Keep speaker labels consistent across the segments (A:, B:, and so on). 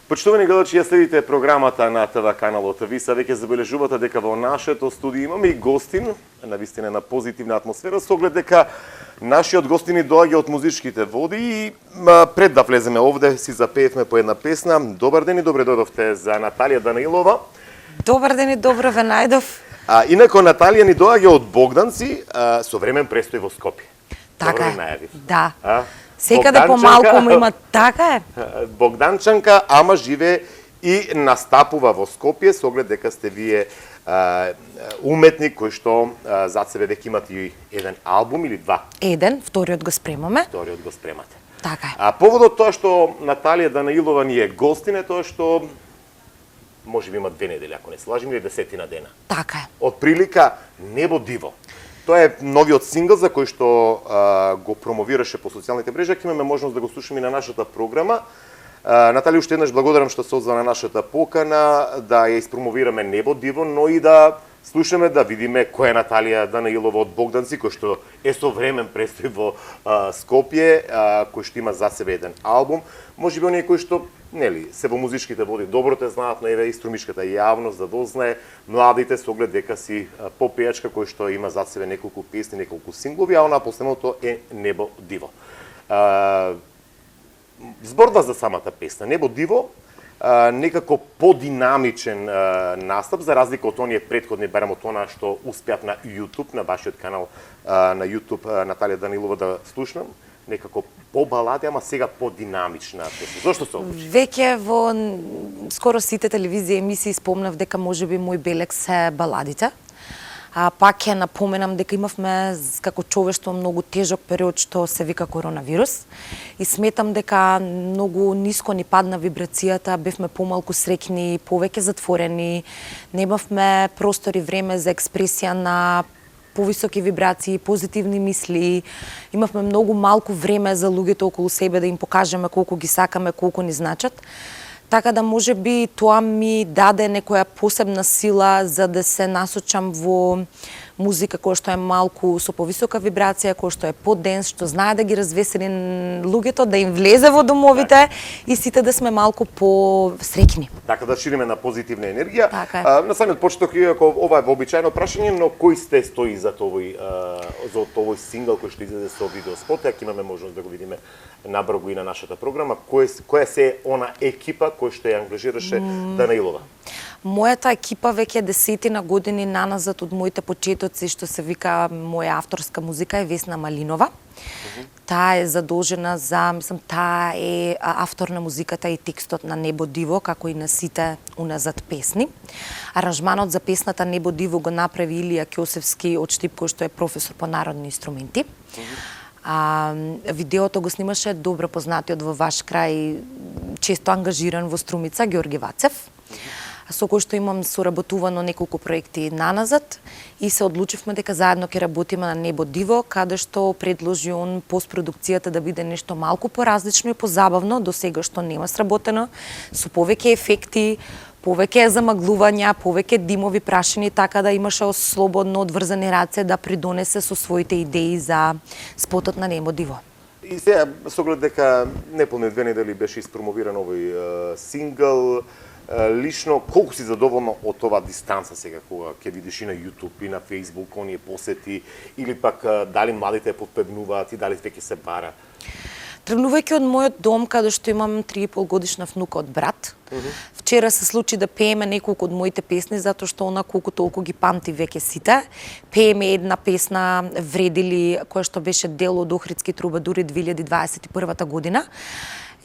A: Почитувани гледачи, ја следите програмата на ТВ каналот Виса. Веќе забележувате дека во нашето студио имаме и гостин, навистина на позитивна атмосфера, со оглед дека нашиот гостин доаѓа од музичките води и пред да влеземе овде си запеевме по една песна. Добар ден и добре дојдовте за Наталија Данаилова.
B: Добар ден и добро ве најдов.
A: Инако Наталија ни доаѓа од Богданци, со времен престои во Скопје.
B: Така
A: е.
B: Да. Секаде помалку му има, така е.
A: Богданчанка, ама живее и настапува во Скопје, со оглед дека сте вие уметник кој што зад себе дека имате и еден албум или два.
B: Еден, вториот го спремаме.
A: Вториот го спремате.
B: Така е.
A: Поводот тоа што Наталија Данаилова ни е гостин е тоа што може би има 2 недели, ако не се лажам, или 10 дена.
B: Така е.
A: Од прилика Небо диво. Тоа е новиот сингл за кој што го промовираше по социјалните мрежи, ќе имаме можност да го слушаме и на нашата програма. Натали, уште еднаш благодарам што се одзва на нашата покана, да ја испромовираме Небо диво, но и да слушаме, да видиме која е Наталија Данаилова од Богданци, кој што е со времен престои во Скопје, кој што има за себе еден албум. Може би оние кои што нели се во музичките води добро те знаат, но еве и струмишката јавност да дознае младите со оглед дека си попејачка кој што има за себе неколку песни, неколку синглови, а она последното е Небо диво. Зборува за самата песна Небо диво, некако подинамичен настап за разлика од оние претходни, барем од она што успеав на YouTube, на вашиот канал на YouTube Наталија Данилова да слушнам. Некако по-балади, ама сега по-динамична песна. Зошто се одлучи?
B: Веќе во скоро сите телевизија емисии спомнав дека можеби мој белег се баладите. Пак ќе напоменам дека имавме како човештво многу тежок период што се вика коронавирус и сметам дека многу ниско ни падна вибрацијата, бевме помалку среќни, повеќе затворени, немавме простор и време за експресија на повисоки вибрации, позитивни мисли. Имавме многу малку време за луѓето околу себе да им покажеме колку ги сакаме, колку ни значат. Така да можеби тоа ми даде некоја посебна сила за да се насочам во музика која што е малку со повисока вибрација, која што е поденс, што знае да ги развесели луѓето, да им влезе во домовите и сите да сме малку посреќни.
A: Така да шириме на позитивна енергија.
B: Така.
A: На самиот почеток, иако ова е вообичаено прашање, но кој сте стои за овој сингл кој што излезе со видеоспот, ако имаме можност да го видиме набрзо и на нашата програма, која се она екипа кој што ја ангажираше Данаилова?
B: Мојата екипа веќе десетина години наназад од моите почетоци што се вика моја авторска музика е Весна Малинова. Таа е задолжена за, таа е автор на музиката и текстот на Небо диво, како и на сите уназад песни. Аранжманот за песната Небо диво го направи Илија Ќосевски од Штип, кој што е професор по народни инструменти. Видеото го снимаше добро познатиот во ваш крај, често ангажиран во Струмица, Ѓорги Вацев, со кој што имам соработувано неколку проекти наназад и се одлучивме дека заедно ќе работиме на Небо диво, каде што предложи он постпродукцијата да биде нешто малку поразлично и позабавно, до сега што нема сработено, со повеќе ефекти, повеќе замаглувања, повеќе димови прашини, така да имаше слободно одврзани раце да придонесе со своите идеи за спотот на Небо диво.
A: И сега, со оглед дека неполни 2 недели беше испромовиран овој сингл, лично, колку си задоволна од оваа дистанца сега, кога ќе видиш и на YouTube, и на Facebook, оние посети, или пак дали младите потпевнуваат и дали веќе се бара?
B: Тргнувајќи од мојот дом, каде што имам 3,5 годишна внука од брат, вчера се случи да пееме неколку од моите песни, затоа што она колку толку ги памти веќе сите. Пееме една песна Вредили, која што беше дел од Охридски трубадури 2021 година.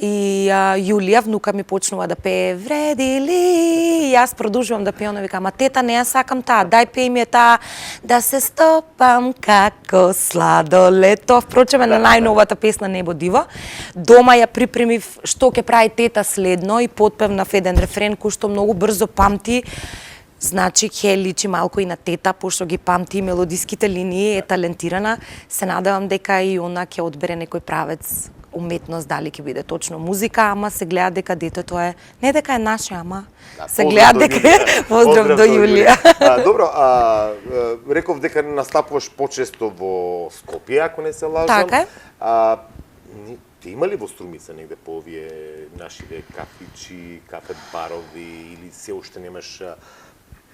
B: И Јулија, внука ми, почнува да пее Вредили. И јас продолжувам да пеам, викам, ама тета, не ја сакам таа, дај пеј ми таа, да се стопам како сладолето. Впрочем, на најновата песна Небо диво. Дома ја припремив што ќе прави тета следно и потпевнав еден рефрен кој што многу брзо памти. Значи, ќе личи малку и на тета, пошто ги памти мелодиските линии, е талентирана. Се надевам дека и она ќе одбере некој правец уметност, дали ќе биде точно музика, ама се гледа дека детето е, не дека е наше, ама
A: Да,
B: се гледа дека е поздрав до Јулија.
A: Добро, реков дека настапуваш почесто во Скопје, ако не се лажам.
B: Така е.
A: Ти има ли во Струмица негде по овие нашите кафичи, кафе барови или се уште немаш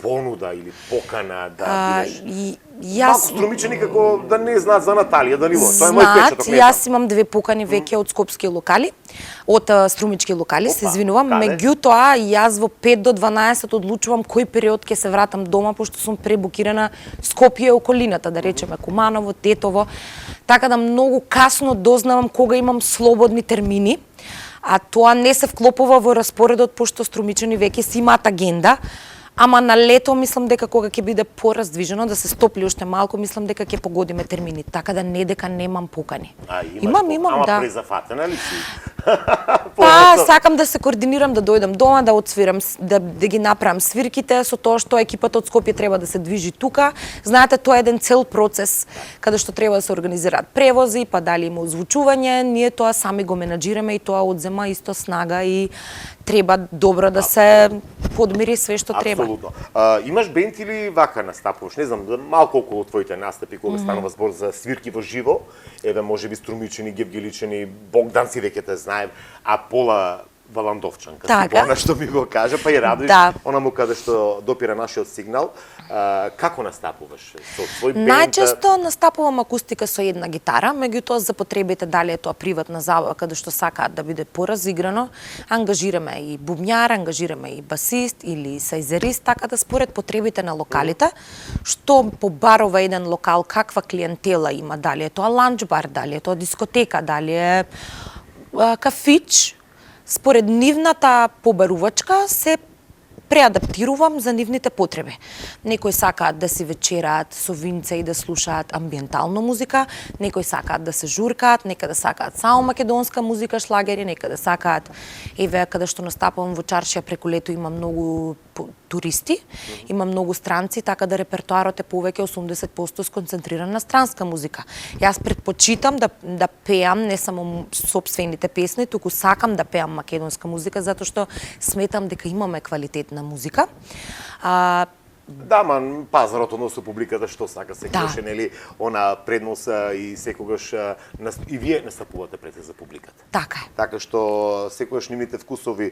A: понуда или покана да бидеш? Малку струмичани како да не знаат за Наталија Данилова. Тоа е мој печаток.
B: Јас имам 2 покани веќе од скопски локали, од струмички локали, се извинувам. Меѓутоа, јас во 5 до 12 одлучувам кој период ќе се вратам дома, пошто сум пребукирана Скопје околината, да речеме Куманово, Тетово. Така да многу касно дознавам кога имам слободни термини, а тоа не се вклопува во распоредот, пошто струмичани веќе си имаат агенда. Ама на лето мислам дека кога ќе биде пораздвижено, да се стопли уште малку, мислам дека ќе погодиме термини, така да не дека немам покани. Имам,
A: ама
B: да.
A: презафатена ли си?
B: Па, сакам да се координирам, да дојдам дома, да отсвирам, да ги направам свирките, со тоа што екипата од Скопје треба да се движи тука. Знаете, тоа е еден цел процес, каде што треба да се организираат превози, па дали има озвучување, ние тоа сами го менаџираме и тоа одзема исто снага и треба добро да се подмири све што треба.
A: Апсолутно. Имаш бенд или вака настапуваш? Не знам, малку околу твоите настапи кога станува збор за свирки во живо, еве можеби Струмичени, Гевгеличени, Богдан си веќе те знаем, а Пола Валандовчанка, она што ми го кажа, па и Радоиш, онаму каде што допира нашиот сигнал. Како настапуваш? Со свој бенд?
B: Најчесто настапувам акустика со една гитара, меѓутоа за потребите дали е тоа приватна забава каде што сакаат да биде поразиграно, ангажираме и бубњар, ангажираме и басист или сајзерист, така да според потребите на локалите, што побарува еден локал, каква клиентела има, дали е тоа ланч бар, дали е тоа дискотека, дали е кафич, според нивната побарувачка се преадаптирувам за нивните потреби. Некои сакаат да си вечераат со винце и да слушаат амбиентална музика, некои сакаат да се журкаат, некаде сакаат само македонска музика, шлагери, некаде сакаат, еве каде што настапувам во Чаршија преку лето има многу туристи, има многу странци, така да репертоарот е повеќе 80% сконцентриран на странска музика. Јас предпочитам да пеам не само сопствените песни, туку сакам да пеам македонска музика затоа што сметам дека имаме квалитетна музика.
A: Да, ман пазарот односно публиката што сака секогаш нели она преднос и секогаш и вие настапувате пред за публиката.
B: Така е.
A: Така што секогаш нивните вкусови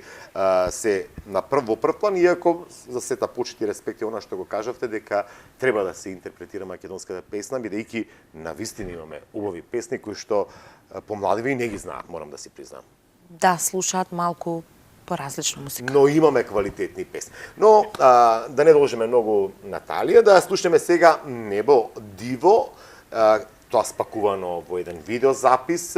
A: се на во прв план, иако за сета почит и респект и она што го кажавте дека треба да се интерпретира македонската песна, бидејќи навистина имаме убави песни кои што помладиви и не ги знаат, морам да си признам.
B: Да, слушаат малку поразлична музика.
A: Но имаме квалитетни песни. Но да не должиме многу Наталија, да слушнеме сега Небо диво, тоа спакувано во еден видеозапис,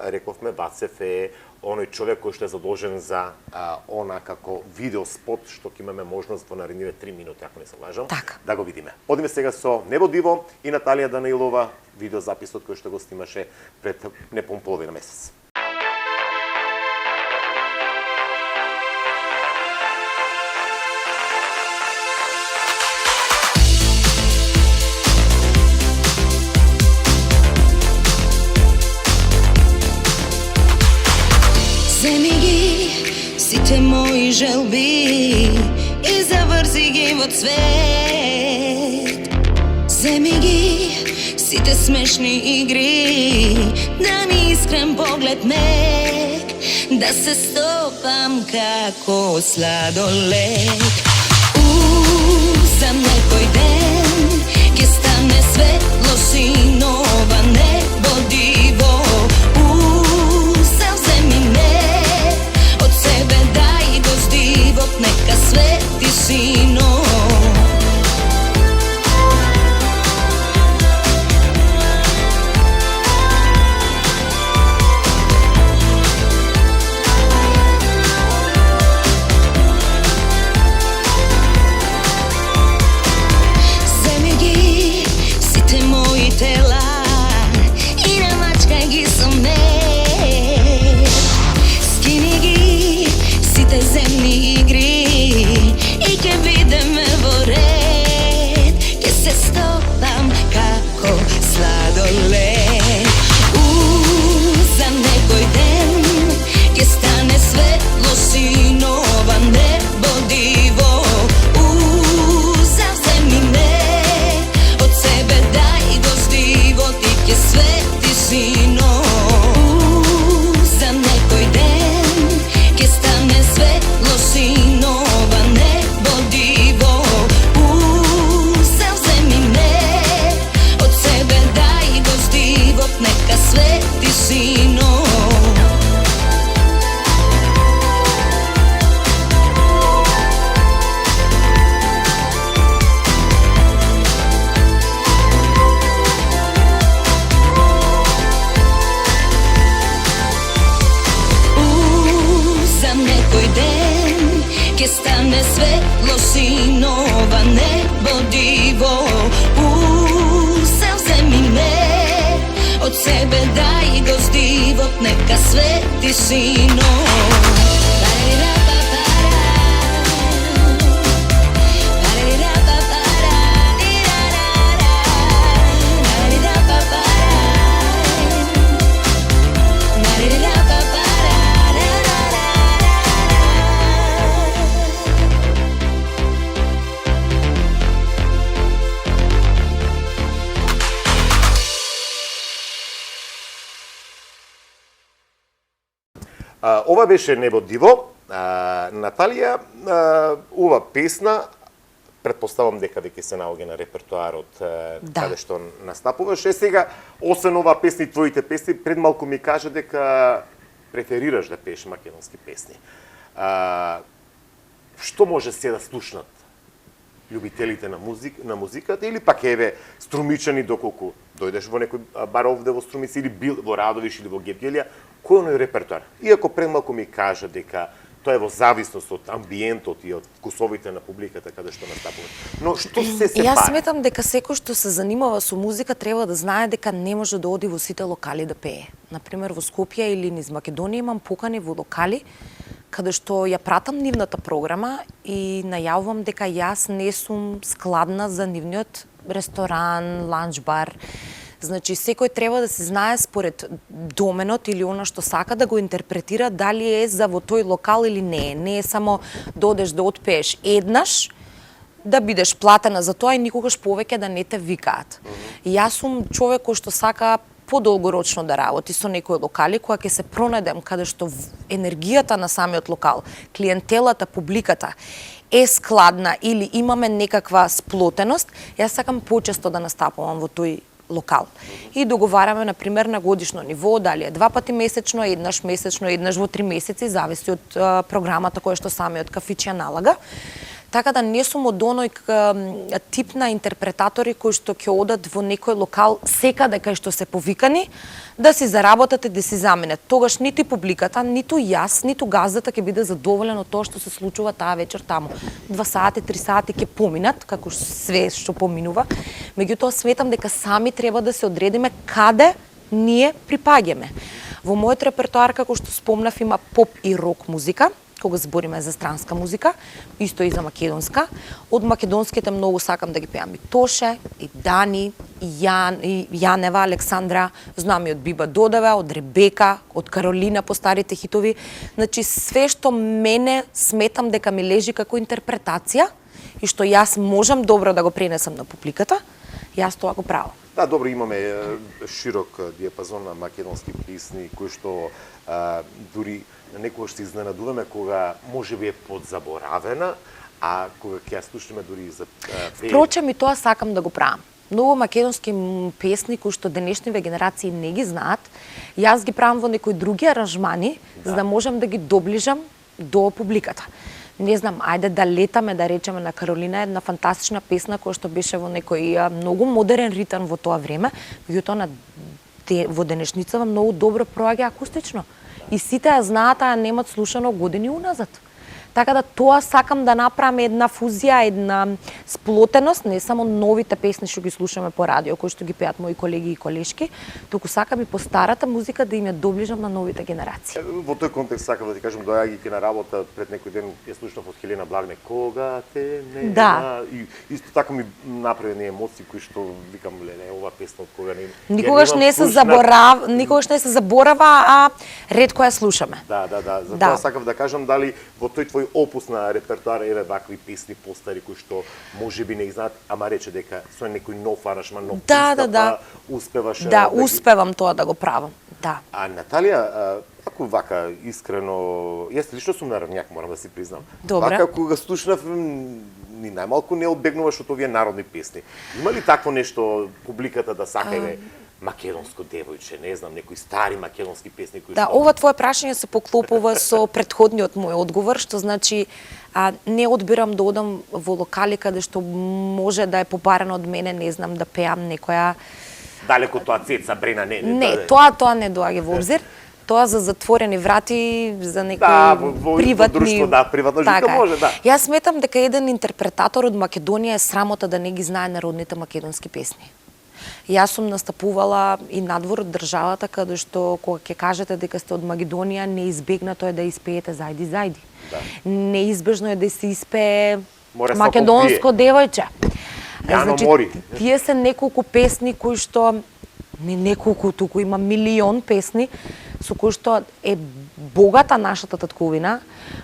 A: рековме Вацев е оној човек кој што е задолжен за она како видеоспот што ќе имаме можност во наредниве 3 минути, ако не се лажам, да го видиме. Одиме сега со Небо диво и Наталија Данилова, видеозаписот кој што го снимаше пред непон половина месец.
C: Земи ги сите мои желби и заврзи ги во цвет. Земи ги сите смешни игри, да ми искрен поглед мек, да се стопам како сладолед. За некој ден ќе стане светло синова небо диво. Нека свети сино. Земи ги сите мои тела me svetlo sinova, nebo divo. Uzemi me, od sebe daj gozdivot, neka sveti sino.
A: Ова беше Небо диво. Наталија, ова песна, претпоставам дека веќе се наоѓа на репертоарот каде што настапуваш. Сега, освен ова песни, твоите песни, пред малку ми кажа дека преферираш да пееш македонски песни. Што може се да слушнат љубителите на музиката, или пак еве Струмичани, доколку дојдеш во некој бар овде во Струмици, или во Радовиш или во Гевгелија, кој е репертоар? Иако пред малку ми кажа дека тоа е во зависност од амбиентот и од вкусовите на публиката каде што настапува. Но што се пара?
B: Јас сметам дека секој што се занимава со музика треба да знае дека не може да оди во сите локали да пее. Например, во Скопје или низ Македонија имам покани во локали каде што ја пратам нивната програма и најавувам дека јас не сум складна за нивниот ресторан, ланч бар. Значи, секој треба да се знае според доменот или она што сака да го интерпретира, дали е за во тој локал или не е. Не е само да одеш да отпееш еднаш, да бидеш платена за тоа и никогаш повеќе да не те викаат. Јас сум човек кој што сака подолгорочно да работи со некои локали, која ќе се пронајдем каде што енергијата на самиот локал, клиентелата, публиката е складна или имаме некаква сплотеност, јас сакам почесто да настапувам во тој локал. И договараме, например, на годишно ниво, дали е 2 пати месечно, еднаш месечно, еднаш во 3 месеци, зависи од програмата која што самиот кафич ја налага. Така да не сум од оној тип на интерпретатори кои што ќе одат во некој локал секаде кај што се повикани, да си заработат и да си заменат. Тогаш ниту публиката, ниту јас, ниту газдата ќе биде задоволен од тоа што се случува таа вечер таму. 2 сати, 3 сати ќе поминат, како све што поминува. Меѓутоа сметам дека сами треба да се одредиме каде ние припаѓаме. Во мојот репертоар, како што спомнав, има поп и рок музика, кога збориме за странска музика, исто и за македонска. Од македонските многу сакам да ги пеам и Тоше, и Дани, и Јанева, Александра, знам и од Биба Додева, од Ребека, од Каролина по старите хитови. Значи, све што мене сметам дека ми лежи како интерпретација и што јас можам добро да го пренесам на публиката, јас тоа го правам.
A: Да, добро, имаме широк диапазон на македонски песни кои што дури некогаш се изненадуваме кога можеби е подзаборавена, а кога ќе ја слушаме дури за
B: Впрочем, и тоа сакам да го правам. Многу македонски песни кои што денешниве генерации не ги знаат, јас ги правам во некои други аранжмани, за да можам да ги доближам до публиката. Не знам, ајде да летаме, да речеме на Каролина, една фантастична песна која што беше во некој многу модерен ритм во тоа време, меѓутоа во денешницава многу добро проаѓа акустично. И сите ја знаат, а немат слушано години уназад. Така да тоа сакам да направам една фузија, една сплотеност, не само новите песни што ги слушаме по радио, кои што ги пеат мои колеги и колешки, туку сакам и по старата музика да им ја доближам на новите генерации.
A: Во тој контекст сакам да ти кажам, доаѓајќи на работа пред некој ден ја слушнав од Хелена Благне Кога те не.
B: Да.
A: И исто така ми направи не емоции кои што викам леле, ова песна од кога не.
B: Никогаш не се заборава, а ретко ја слушаме.
A: Да. Затоа сакав да кажам дали во тој твој опус на репертоар еве вакви песни постари кои што можеби не знаат, ама рече дека со некој нов аранжман, нов успеваш.
B: Да, успевам тоа да го правам. Да.
A: А Наталија, ако вака искрено, јас лично сум народњак, морам да си признам.
B: Добре.
A: Вака кога слушнав ни најмалку не одбегнуваш од овие народни песни. Има ли такво нешто публиката да сака македонско девојче, не знам, некои стари македонски песни кои
B: Да, ова твое прашање се поклопува со претходниот мој одговор, што значи не одбирам да одам во локали каде што може да е побарано од мене, не знам, да пеам некоја
A: далеко тоа Цеца Брена не.
B: Не, тоа не доаѓа во обзир. тоа за затворени врати, за некои
A: во
B: приватни...
A: друштво, да, приватна житка
B: Така е.
A: може, да.
B: Јас сметам дека еден интерпретатор од Македонија е срамота да не ги знае народните македонски песни. Јас сум настапувала и надвор од државата, каде што кога ќе кажете дека сте од Македонија, неизбегнато е да испеете зајди зајди.
A: Да.
B: Неизбежно е да се испее
A: Море
B: македонско девојче.
A: Јано Мори.
B: Тие се неколку песни кои што не неколку, туку има милион песни со кои што е богата нашата татковина,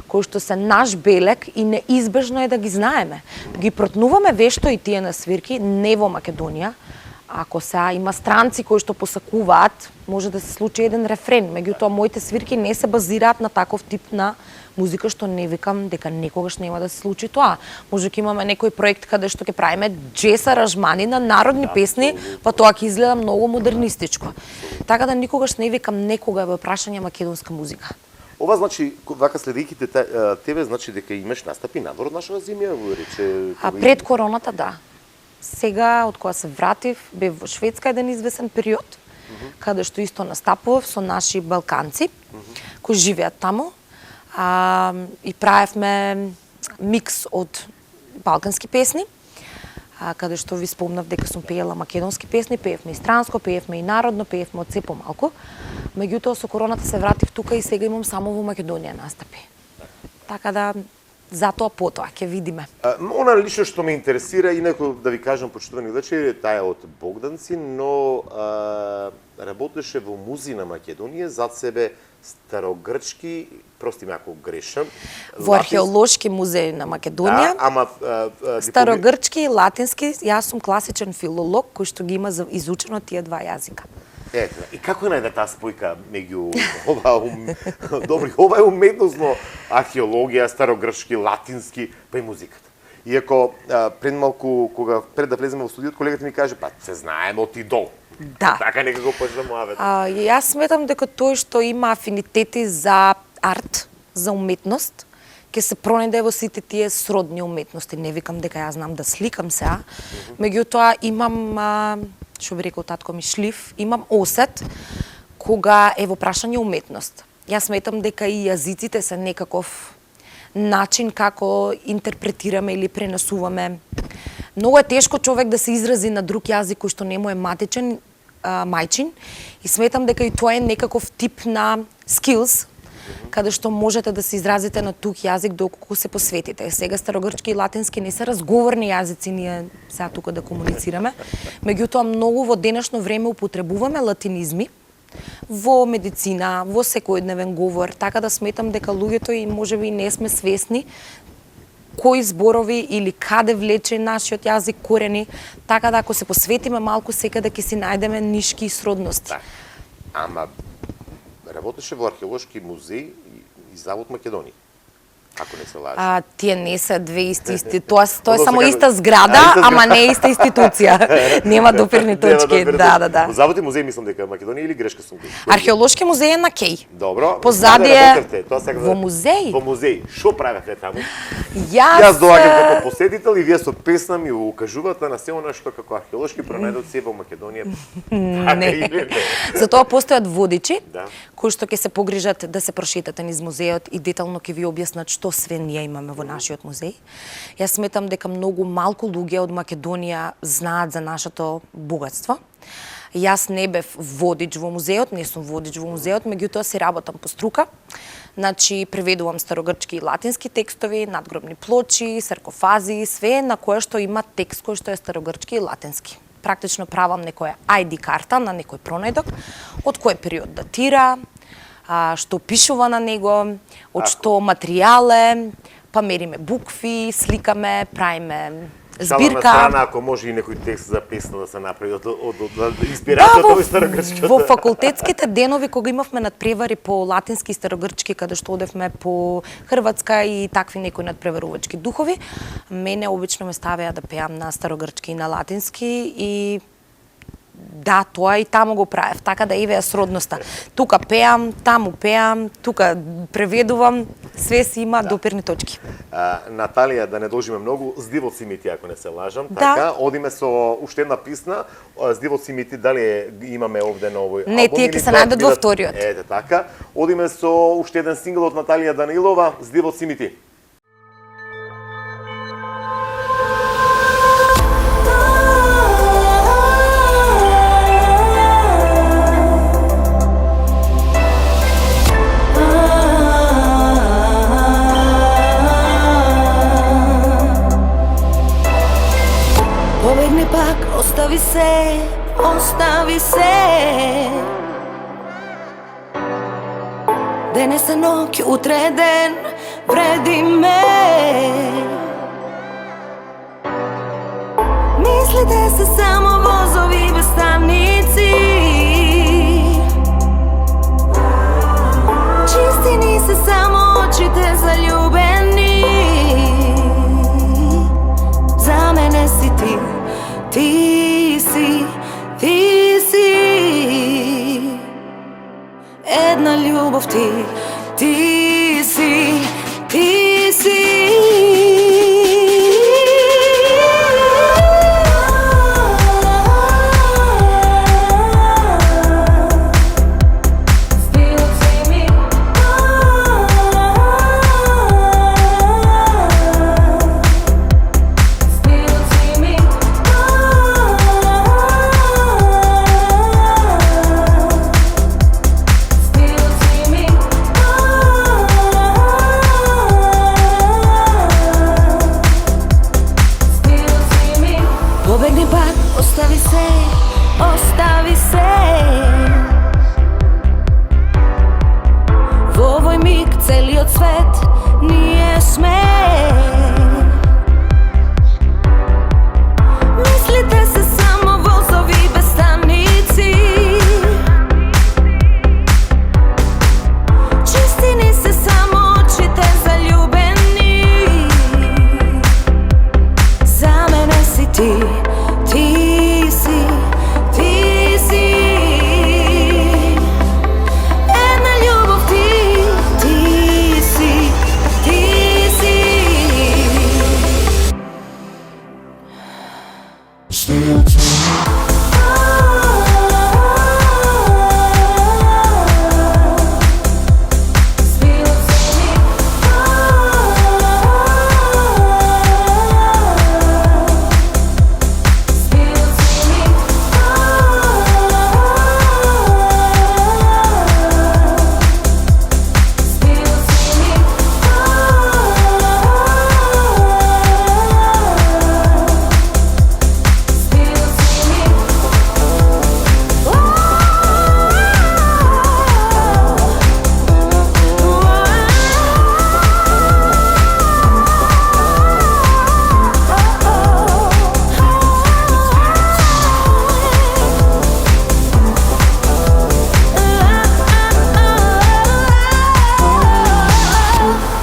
B: кои што се наш белег и неизбежно е да ги знаеме. Ги протнуваме вешто и тие на свирки, не во Македонија. Ако сега има странци кои што посакуваат, може да се случи еден рефрен. Меѓутоа, моите свирки не се базираат на таков тип на музика, што не викам дека некогаш нема да се случи тоа. Може ќе имаме некој проект каде што ќе правиме джез аранжмани на народни песни, па тоа ќе изгледа многу модернистичко. Така да никогаш не викам некога е во прашање македонска музика.
A: Ова значи, вака следејќи тебе, значи дека имаш настапи надвор од нашава земја, рече...
B: Пред короната, да. Сега, од кога се вратив, бев во Шведска еден извесен период, каде што исто настапував со наши балканци, кои живеат таму, и правевме микс од балкански песни, каде што ви спомнав дека сум пеела македонски песни, пеевме и странско, пеевме и народно, пеевме од се помалку. Меѓутоа, со короната се вратив тука и сега имам само во Македонија настапи. Така да, затоа потоа, ќе видиме.
A: Она лично што ме интересира, инаку да ви кажам, почитувани гледачи, таа е од Богданци, но работеше во музеј на Македонија, зад себе старогрчки, прости ме ако грешам.
B: Во археолошки музеј на Македонија.
A: Да, ама
B: старогрчки и латински, јас сум класичен филолог кој што ги има изучено тие два јазика.
A: И како најде таа спојка меѓу ова е уметносно археологија, старогрчки, латински, па и музиката. Иако пред да влеземе во студиото, колегата ми каже, па се знаеме од Идол.
B: Да.
A: Така некако почна муавет.
B: Јас сметам дека тој што има афинитети за арт, за уметност, ќе се пронајде во сите тие сродни уметности. Не викам дека јас знам да сликам сега, меѓутоа имам, што би рекол татко ми, шлиф, имам осет кога е во прашање уметност. Јас сметам дека и јазиците се некаков начин како интерпретираме или пренесуваме. Многу е тешко човек да се изрази на друг јазик кој што не му е матичен, мајчин, и сметам дека и тоа е некаков тип на skills, каде што можете да се изразите на тук јазик доколку се посветите. Сега старогрчки и латински не се разговорни јазици, ние сега тука да комуницираме. Меѓутоа, многу во денешно време употребуваме латинизми во медицина, во секојдневен говор, така да сметам дека луѓето и можеби не сме свесни кои зборови или каде влече нашиот јазик корени, така да ако се посветиме малку секаде ќе си најдеме нишки сродности.
A: Да. Ама работеше во археолошки музеј и Завод Македонија. Ако не се лажи.
B: Тие не се две исти. Тоа е само иста зграда, ама не иста институција. Нема допирни точки. Да.
A: Во Завод и музеј мислам дека е Македонија или грешка сум?
B: Археолошки музеј е на Кеј.
A: Добро.
B: Позади е
A: во
B: музеј.
A: Во музеј. Што правевте таму?
B: Јас
A: доаѓам како посетител и вие со песна ми укажувате на се она што како археолошки пронајдот се во Македонија.
B: Не. Затоа постојат водичи
A: Да.
B: кои што ќе се погрижат да се прошетате низ музеот и детално ќе ви објаснат што све ние имаме во нашиот музеј. Јас сметам дека многу малку луѓе од Македонија знаат за нашето богатство. Јас не бев водич во музеот, не сум водич во музеот, меѓутоа си работам по струка. Значи, преведувам старогрчки и латински текстови, надгробни плочи, саркофази, све на кое што има текст кој што е старогрчки и латински. Практично правам некоја ID карта на некој пронајдок, од кој период датира, што пишува на него, од што материјал е, па мериме букви, сликаме, правиме збирка.
A: Шала на страна, ако може и некој текст за песна да се направи од инспирацијата од старогрчката.
B: Во факултетските денови кога имавме надпревари по латински и старогрчки, каде што одевме по Хрватска и такви некои надпреварувачки духови, мене обично ме ставеа да пеам на старогрчки и на латински и да, тоа и таму го правев, така да еве сродноста. Тука пеам, таму пеам, тука преведувам, све си има допирни точки.
A: Наталија, да не должиме многу, здивот си ми ти, ако не се лажам,
B: Да.
A: така, одиме со уште една писна, здивот си ми ти, дали имаме овде на овој
B: Не,
A: албум?
B: тие ќе се најдат во вториот.
A: Ете така, одиме со уште еден сингл од Наталија Данилова, здивот си ми ти.
C: Побегни пак, остави се, остави се. Денес е ноќ, утре е ден, вреди ме. Мислите се само возови без станици. Чистини се само очите заљубени. За мене си ти, ти си, ти си. Една љубов ти, ти си, ти си. Побегни пак, остави се, остави се. Во овој миг целиот свет ние сме. Мислите се само возови без станици. Чистини се само очите заљубени. За мене си ти, ти си, ти си. Една љубов ти, ти си, ти си.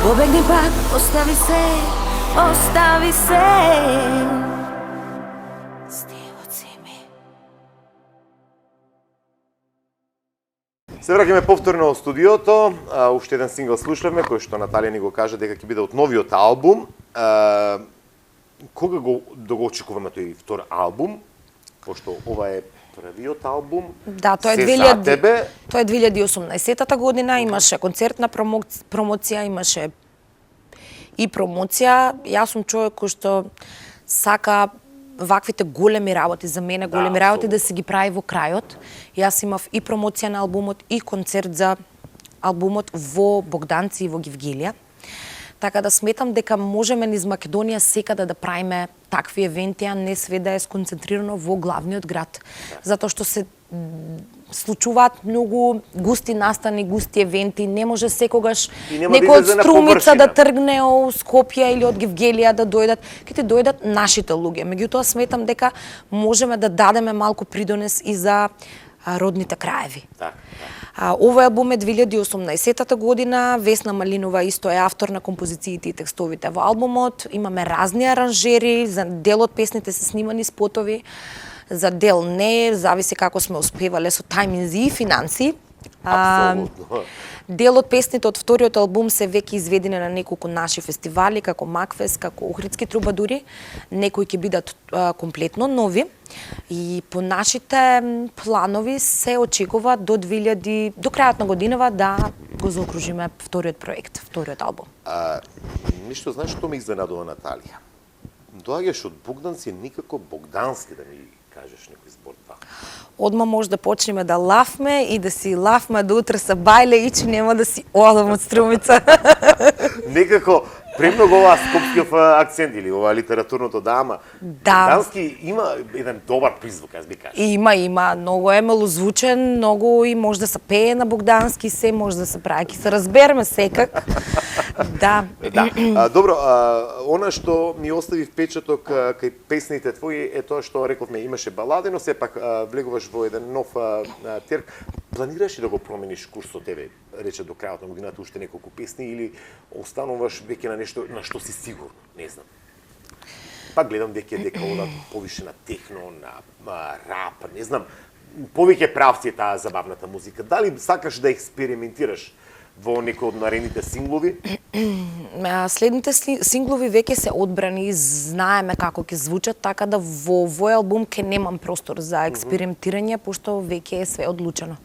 C: Побегни пак, остави се, остави се. Здивот си ми.
A: Се враќаме повторно во студиото, уште еден сингл слушавме, кој што Наталија ни го кажа дека ќе биде од новиот албум. Кога да го очекуваме тој втор албум? Пошто ова е првиот албум.
B: Да, тоа е
A: Се за тебе.
B: Тоа е 2018 година, имаше концертна промоција, имаше и промоција. Јас сум човек кој што сака ваквите големи работи, за мене големи работи да се ги прави во крајот. Јас имав и промоција на албумот и концерт за албумот во Богданци и во Гевгелија. Така да сметам дека можеме низ Македонија секаде да правиме такви евенти, а не све да е сконцентрирано во главниот град. Затоа што се случуваат многу густи настани, густи евенти, не може секогаш некој од Струмица да тргне од Скопје или од Гевгелија да дојдат, ќе ти дојдат нашите луѓе. Меѓутоа сметам дека можеме да дадеме малку придонес и за родните краеви. Овој албум е 2018 година, Весна Малинова исто е автор на композициите и текстовите во албумот. Имаме разни аранжери, за дел од песните се снимани спотови. За дел не, зависи како сме успевале со тајминзи и финанси.
A: Апсолутно.
B: Дел од песните од вториот албум се веќе изведени на неколку наши фестивали, како Макфест, како Охридски трубадури. Некои ќе бидат комплетно нови. И по нашите планови се очекува до крајот на годинава да го заокружиме вториот проект, вториот албум.
A: Ништо, знаеш што ме изненадува, Наталија? Доаѓаш од Богданци, никако Богдански да ми кажеш некој збор два.
B: Одма може да почнеме да лафме и да си лафме до утре са бајле и че нема да си одам од Струмица.
A: Некако премногу оваа скопскиот акцент или ова литературното дама.
B: Да.
A: Богдански има еден добар призвук, јас би кажа.
B: Има, многу е мелозвучен, многу и може да се пее на Богдански, се може да се прави, ќе се разбереме секак. Да.
A: Добро, она што ми остави впечаток кај песните твои е тоа што рековме имаше балади, но сепак влегуваш во еден нов терк. Планираш ли да го промениш курсот тебе, рече до крајот на годината уште неколку песни или остануваш веќе на нешто на што си сигурно, не знам. Па гледам дека одат повише на техно, на рап, не знам, повеќе правци е таа забавната музика. Дали сакаш да експериментираш во некои од наредните синглови?
B: Следните синглови веќе се одбрани, знаеме како ќе звучат, така да во овој албум ќе немам простор за експериментирање, пошто веќе е све одлучено.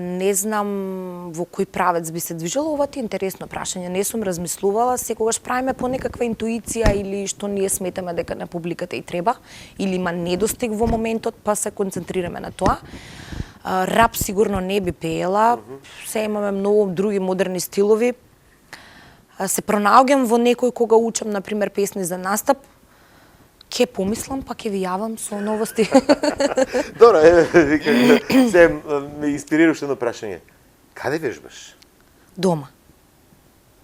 B: Не знам во кој правец би се движело, ова ти е интересно прашање. Не сум размислувала, секогаш правиме по некаква интуиција или што ние сметаме дека на публиката и треба, или има недостиг во моментот, па се концентрираме на тоа. Рап сигурно не би пеела, се имаме многу други модерни стилови. Се пронаоѓам во некој кога учам, например, песни за настап, ќе помислам, па ќе ви јавам со новости.
A: Добро, се ме инспирираш едно прашање. Каде вежбаш?
B: Дома.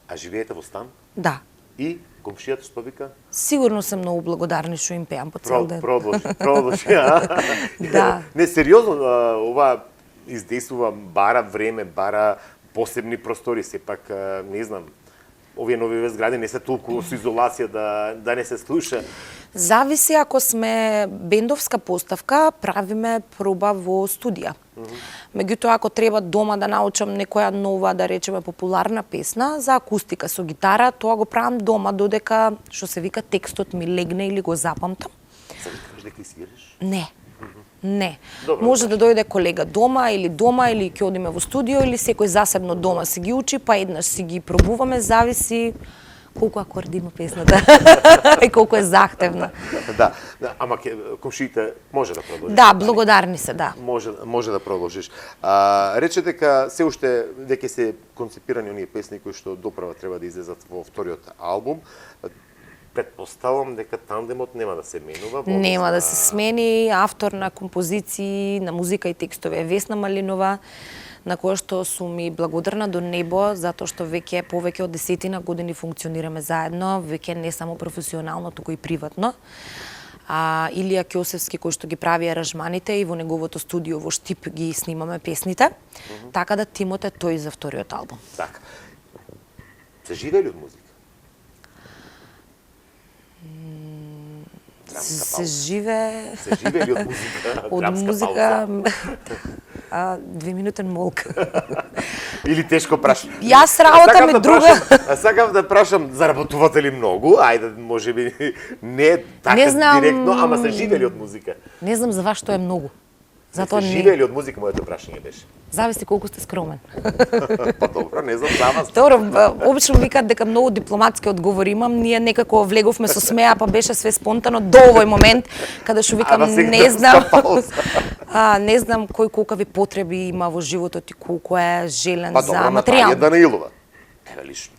A: А живеете во стан?
B: Да.
A: И комшијата што вика?
B: Сигурно се многу благодарни што им пеам по цел ден.
A: Продолжи.
B: Да.
A: Не, сериозно, ова издействува, бара време, бара посебни простори, сепак, не знам, овие нови згради не се толку со изолација да не се слуша.
B: Зависи, ако сме бендовска поставка, правиме проба во студија. Меѓутоа, ако треба дома да научам некоја нова, да речеме, популарна песна за акустика со гитара, тоа го правам дома додека, што се вика, текстот ми легне или го запамтам.
A: Се викаш дека свириш?
B: Не. Не.
A: Добро,
B: може да дојде колега дома или ќе одиме во студио или секој засебно дома си ги учи, па еднаш си ги пробуваме, зависи колку акорди има песната и колку е захтевна.
A: Да, ама комшиите може да продолжиш.
B: Да, благодарни се, да.
A: Може да продолжиш. Рече дека се уште дека се концепирани оние песни кои што доправа треба да излезат во вториот албум. Предпоставам дека тандемот нема да се менува.
B: Нема да се смени. Автор на композиции, на музика и текстови е Весна Малинова, на која што сум и благодарна до небо, затоа што веќе повеќе од 10 години функционираме заедно, веќе не само професионално, туку и приватно. Илија Ќосевски, кој што ги прави аранжманите и во неговото студио во Штип ги снимаме песните, така да тимот е тој за вториот албум.
A: Така. Се живее ли од музика?
B: Се живее
A: ли од музика?
B: Од музика 2-минутен молк.
A: Или тешко прашам.
B: Јас работам и друга.
A: Сакав да прашам, заработувате ли многу? Ајде, можеби не така директно, ама се живее ли од музика?
B: Не знам за вас што е многу. Затоа
A: се живее ли од музика, моето прашање беше.
B: Зависи колку сте скромен.
A: Па добро, не знам за вас.
B: Добро, обично викаат дека многу дипломатски одговори имам. Ние некако влеговме со смеа, па беше све спонтано до овој момент, каде што викам не знам. Не знам кој колкави потреби има во животот и колку е желен за материјал.
A: Па добро, Наталија Данаилова. Еве лично.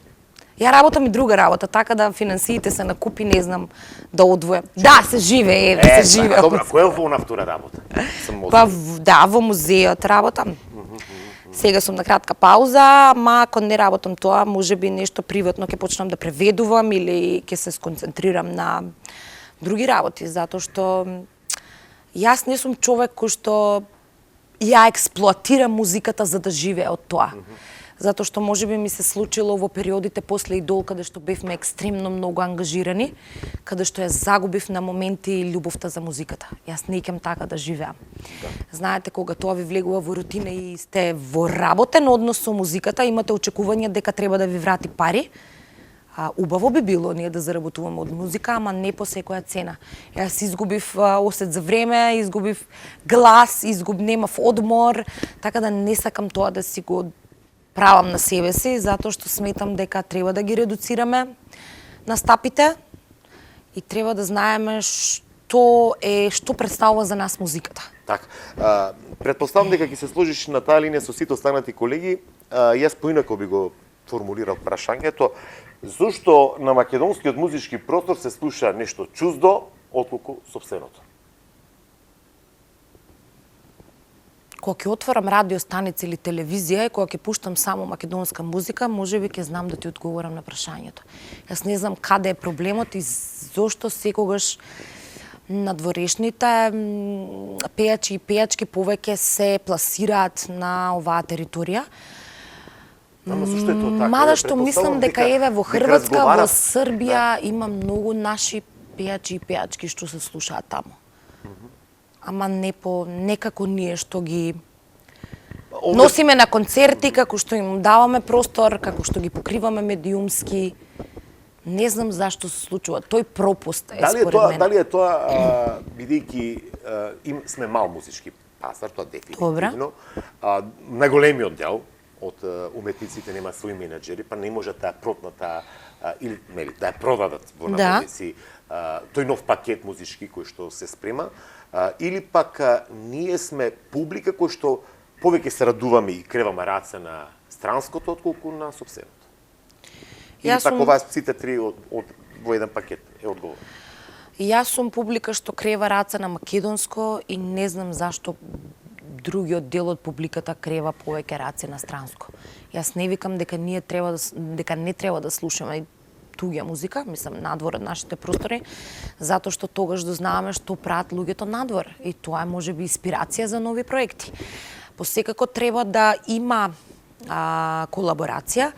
B: Ја работам и друга работа, така да финансиите се накупи, не знам да одвојам. Да, се живее, се живее.
A: Добро, која е на втора работа?
B: Па да, во музеот работам. Сега сум на кратка пауза, ама ако не работам тоа, можеби нешто приватно ќе почнам да преведувам или ќе се сконцентрирам на други работи, затоа што јас не сум човек кој што ја експлоатира музиката за да живее од тоа. затоа што можеби ми се случило во периодите после Идол, каде што бевме екстремно многу ангажирани, каде што ја загубив на моменти љубовта за музиката. Јас не икам така да живеам. Знаете, кога тоа ви влегува во рутина и сте во работен однос со музиката, имате очекување дека треба да ви врати пари, убаво би било ние да заработуваме од музика, ама не по секоја цена. Јас изгубив осет за време, изгубив глас, немав одмор, така да не сакам тоа да си го правам на себе си, затоа што сметам дека треба да ги редуцираме настапите и треба да знаеме што представува за нас музиката.
A: Така. Претпоставам дека ќе се сложиш на таа линија со сите останати колеги. Јас поинако би го формулирал прашањето. Зошто на македонскиот музички простор се слуша нешто чуздо отколку сопственото?
B: Кога ќе отворам радио станица или телевизија и кога ќе пуштам само македонска музика, можеби ќе знам да ти одговорам на прашањето. Јас не знам каде е проблемот и зошто секогаш надворешните пејачи и пејачки повеќе се пласираат на оваа територија.
A: Ама зашто е тоа така?
B: Мада што мислам дека еве во Хрватска, во Србија има многу наши пејачи и пејачки што се слушаат таму. Ама некако ние што ги носиме на концерти, како што им даваме простор, како што ги покриваме медиумски. Не знам зашто се случува. Тој пропуст е според мене.
A: Дали е тоа, бидејќи сме мал музички пазар, тоа дефинитивно. Најголемиот дел од уметниците нема своји менеджери, па не може да продадат или да ја продадат во наводници тој нов пакет музички кој што се спрема, или пак ние сме публика кој што повеќе се радуваме и креваме раце на странското отколку на сопственото. Или пак ова сите три во еден пакет е одговор.
B: Јас сум публика што крева раце на македонско и не знам зашто другиот дел од публиката крева повеќе раце на странско. Јас не викам дека не треба да слушаме туѓа музика, мислам надвор од нашите простори, затоа што тогаш дознаваме што прават луѓето надвор и тоа е можеби инспирација за нови проекти. Посекако треба да има колаборација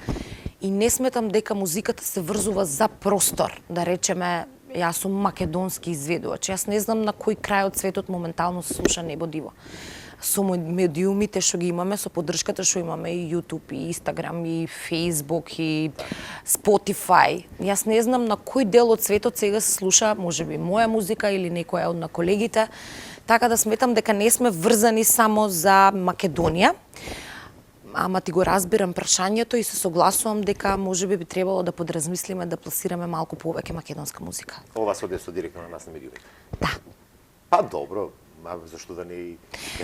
B: и не сметам дека музиката се врзува за простор, да речеме јас сум македонски изведувач. Јас не знам на кој крај од светот моментално се слуша Небо Диво. Со медиумите што ги имаме, со поддршката што имаме и YouTube, и Instagram, и Facebook, и Spotify. Јас не знам на кој дел од светот сега се слуша, можеби моја музика или некоја од на колегите, така да сметам дека не сме врзани само за Македонија. Ама ти го разбирам прашањето и се согласувам дека можеби би требало да подразмислиме да пласираме малку повеќе македонска музика.
A: Ова се однесува директно на нас на медиумите.
B: Да.
A: Па добро. Зашто да не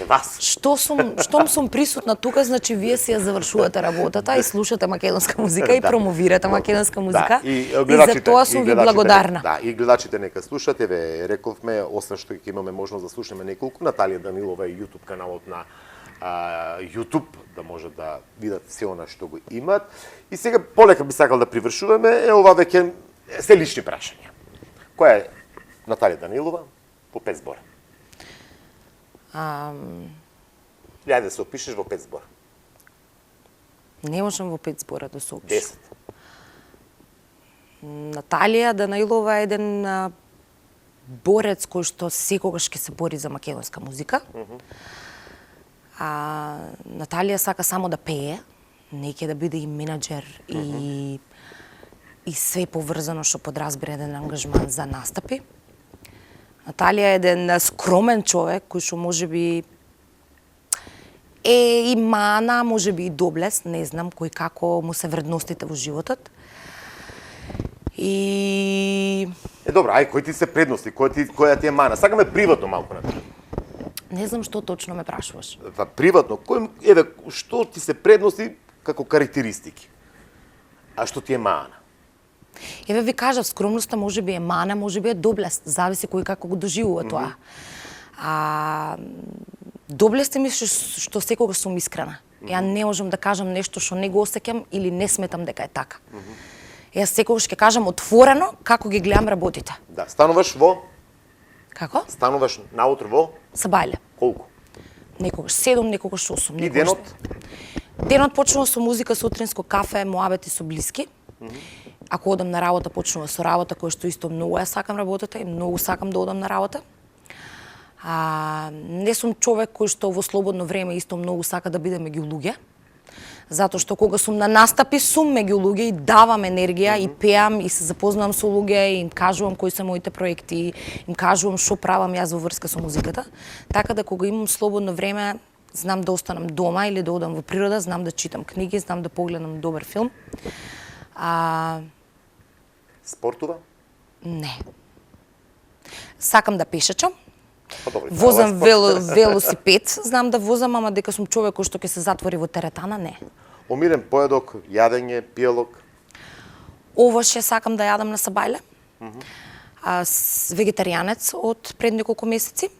A: вас?
B: Штом сум присутна тука, значи вие си ја завршувате работата и слушате македонска музика и промовирате македонска музика. И за тоа сум ви благодарна.
A: Да, и гледачите нека слушат, еве рековме, освен што ќе имаме можност да слушаме неколку, Наталија Данилова и YouTube каналот на YouTube, да може да видат се она што го имат. И сега полека би сакал да привршуваме, ова веќе се лични прашања. Која е Наталија Данилова по 5 збора? Ја да се опишеш во 5 збора.
B: Не можам во 5 збора да се опишам.
A: 10.
B: Наталија Данилова е еден борец кој што секогаш ќе се бори за македонска музика. Наталија сака само да пее, не ќе да биде и менаџер и све поврзано што подразбира еден ангажман за настапи. Наталија е еден скромен човек кој што можеби е и мана, можеби и доблест, не знам кој како му се вредностите во животот. И
A: Добро, кои ти се предности, која ти е мана? Сакаме приватно малку на тоа.
B: Не знам што точно ме прашуваш.
A: Приватно, што ти се предности како карактеристики? А што ти е мана?
B: Еве ви кажав, скромноста можеби е мана, можеби е доблест, зависи кој како го доживува тоа. Доблест е ми што секогаш сум искрена. Ја не можам да кажам нешто што не го осеќам или не сметам дека е така. Јас секогаш ќе кажам отворено како ги гледам работите.
A: Да, стануваш во?
B: Како?
A: Стануваш наутро во?
B: Сабајле.
A: Колку?
B: Некогаш 7, некогаш 8.
A: И денот?
B: Денот почнува со музика, сутринско кафе, муабети со блиски. Ако одам на работа, почнува со работа, која што исто многу ја сакам работата и многу сакам да одам на работа. Не сум човек кој што во слободно време исто многу сака да биде меѓу луѓе. Затоа што кога сум на настапи, сум меѓу луѓе и давам енергија и пеам и се запознавам со луѓе и им кажувам кои се моите проекти, им кажувам што правам јас во врска со музиката. Така да кога имам слободно време, знам да останам дома или да одам во природа, знам да читам книги, знам да погледам добар филм.
A: Спортува?
B: Не. Сакам да пешачам.
A: Добре,
B: Возам велосипед, знам да возам, ама дека сум човек кој што ќе се затвори во теретана, не.
A: Омилен поедок, јадење, пиелок?
B: Овош ја сакам да јадам на сабајле. Вегетаријанец од пред неколку месеци.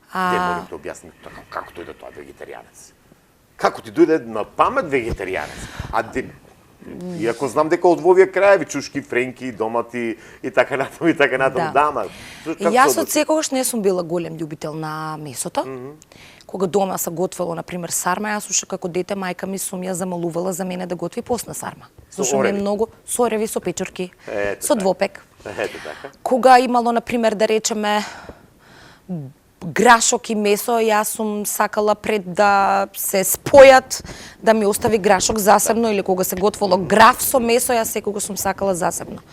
A: Де можем да објасним како дојде тоа вегетаријанец? Како ти дојде на памет вегетаријанец? Иако знам дека од во овие краеви чушки, френки, домати и така натаму, да, ама
B: Јас од секогаш не сум била голем љубител на месото. Кога дома се готвело, например, сарма, јас уште како дете мајка ми сум ја замалувала за мене да готви постна сарма. Зашто ми е многу со ореви, со печурки, со двопек.
A: Ето така.
B: Кога имало, например, да речеме грашок и месо, јас сум сакала пред да се спојат, да ми остави грашок засебно, или кога се готвало граф со месо, јас секогаш сум сакала засебно.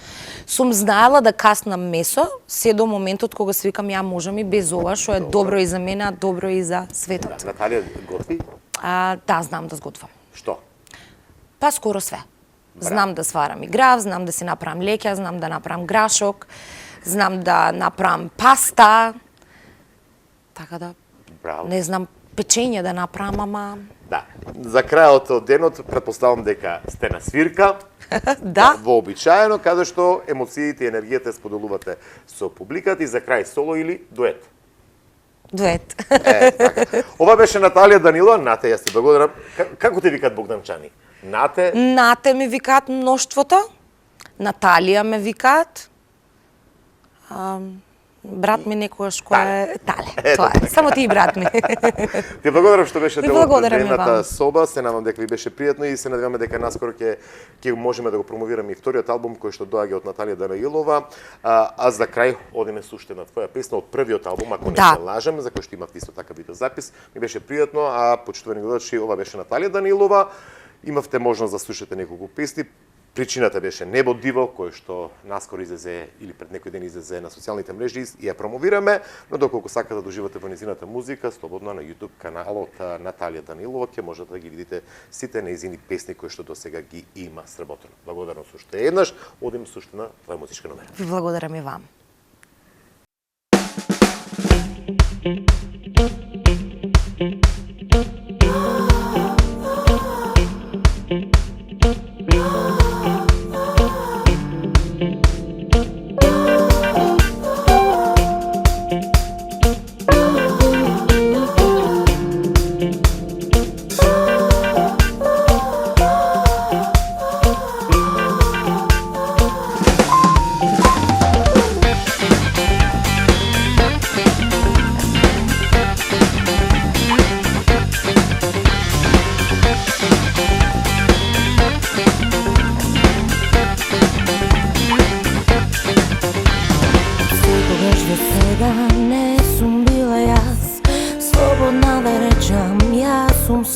B: Сум знаела да каснам месо, се до моментот кога се викам ја можам и без ова, што е добро и за мене, а добро и за светот.
A: Наталија готви?
B: Да, знам да сготвам.
A: Што?
B: Па скоро све. Знам да сварам и граф, знам да си направам леќа, знам да направам грашок, знам да направам паста. Така да,
A: Браво.
B: Не знам печење да направам, ама...
A: Да, за крајот од денот претпоставам дека сте на свирка.
B: Да.
A: Вообичаено, каде што емоциите и енергијата споделувате со публиката и за крај соло или дует.
B: Дует.
A: Така. Ова беше Наталија Данилова. Нате, јас ти благодарам. Како те викаат богданчани? Нате?
B: Нате ме викаат мноштвото. Наталија ме викаат. Брат ми некогаш кој е Тале. Тоа е. Само ти и брат ми.
A: Ти благодарам што беше дел од
B: благодарам и
A: предната
B: вам.
A: соба. Се надевам дека ви беше пријатно и се надеваме дека наскоро ќе можеме да го промовираме и вториот албум кој што доаѓа од Наталија Данилова. А за крај одиме со уште на твоја песна од првиот албум, ако не се лажам, за кој што имав исто така видеозапис. Ми беше пријатно, а почитувани гледачи, ова беше Наталија Данилова. Имавте можност да слушате неколку песни. Причината беше Небо диво, кој што наскоро излезе или пред некој ден излезе на социјалните мрежи и ја промовираме, но доколку сакате да доживате во нејзината музика, слободно на YouTube каналот Наталија Данилова ќе можете да ги видите сите нејзини песни кои што досега ги има сработено. Благодарам со уште еднаш, одим со уште на твоја музичка номера.
B: Ви благодарам и вам.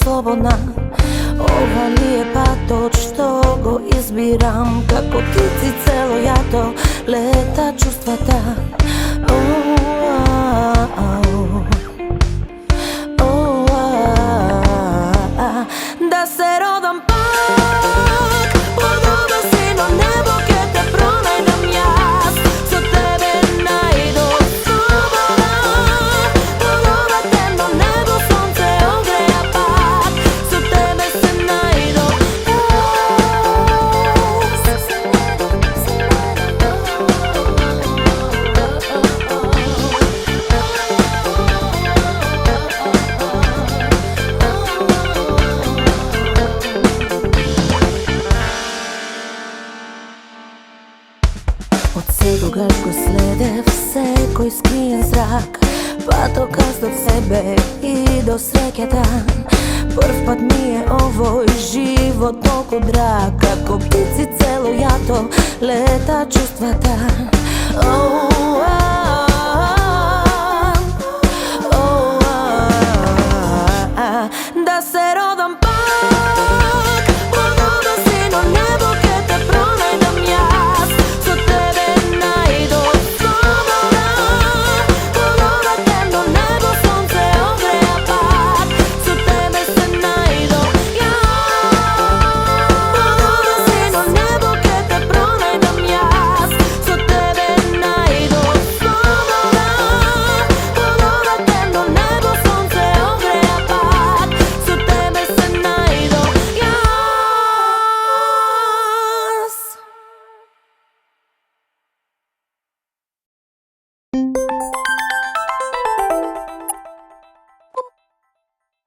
B: Слободна, ова ли е патот што го избирам, како птици цело јато лета чувствата. Да се родам пак, под оба сино небо ке те пронајдам јас, со тебе најдов слобода, под ова темно небо сонце огреја пак, со тебе се најдов Секогаш го следев секој скриен зрак, патоказ до себе и до среќата.
D: Прв пат ми е овој живот толку драг, како птици цело јато лета чувствата. Да се родам пак.